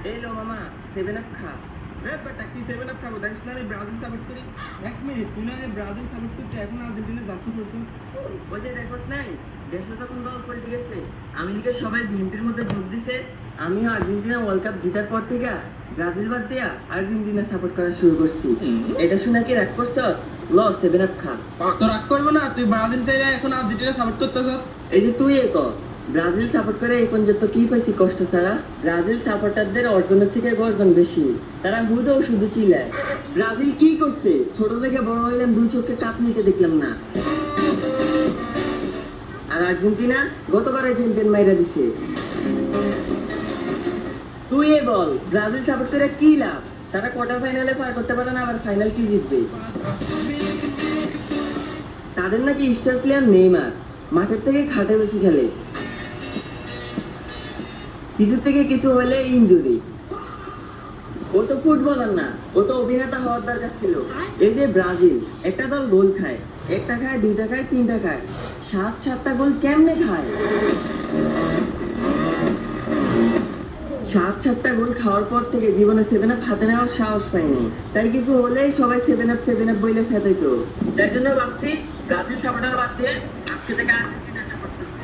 এই লো মামা 7 আপ খা। বেটা কি 7 আপ খাবো? দেখিস না আমি ব্রাজিল সাপোর্ট করি। এক মিনিট, তুই না ব্রাজিল সাপোর্ট করছিস, এখন আর্জেন্টিনা যাচ্ছিস করছিস। ওই যে দেখোস নাই দেশে তখন দল পল্টে গেছে, আমেরিকার সবাই বিএনপির মধ্যে যোগ দিছে। আমিও আর্জেন্টিনা ওয়ার্ল্ড কাপ জেতার পর থেকে ব্রাজিল বাদ দিয়া আর্জেন্টিনা সাপোর্ট করা শুরু করছি। এটা শুনে কি রাগ করছ? ল 7 আপ খা। তো রাগ করবো না, তুই ব্রাজিল চাইলে এখন আর্জেন্টিনা সাপোর্ট করতেছ। এই যে তুই এক ব্রাজিল সাপোর্ট করে এই পর্যন্ত কি পাইছি কষ্ট ছাড়া? ব্রাজিল সাপোর্টারদের অর্জনের থেকে গর্জন বেশি, তারা হুদেও শুধু চিল্লায়। ব্রাজিল কি করছে? ছোট থেকে বড় হইলাম, দুই চোখে কাপ নিতে দেখলাম না। আর আর্জেন্টিনা গতবারে চ্যাম্পিয়ন মাইরা দিছে। তুই এ বল ব্রাজিল সাপোর্ট করে কি লাভ? তারা কোয়ার্টার ফাইনালে পার করতে পারে না, আবার ফাইনাল কি জিতবে? তাদের নাকি স্টার প্লেয়ার নেইমার মাঠের থেকে খাটে বেশি খেলে, কিছু থেকে কিছু হলে ইনজুরি। ও তো ফুটবলার না, ও তো অভিনেতা হওয়ার দরকার ছিল। এই যে ব্রাজিল একটা দল গোল খায়, একটা খায়, দুইটা খায়, তিনটা খায়, 7-7টা গোল কেমনে খায়? 7-7টা গোল খাওয়ার পর থেকে জীবনে 7 আপ হাতে নেওয়ার সাহস পাইনি। তাই কিছু হলেই সবাই 7 আপ বইলে সেটাইতো। তাই জন্য ভাবছি ব্রাজিল সাপোর্টার বাদ দিয়ে আজকে থেকে আর্জেন্টিনা সাপোর্ট করবো।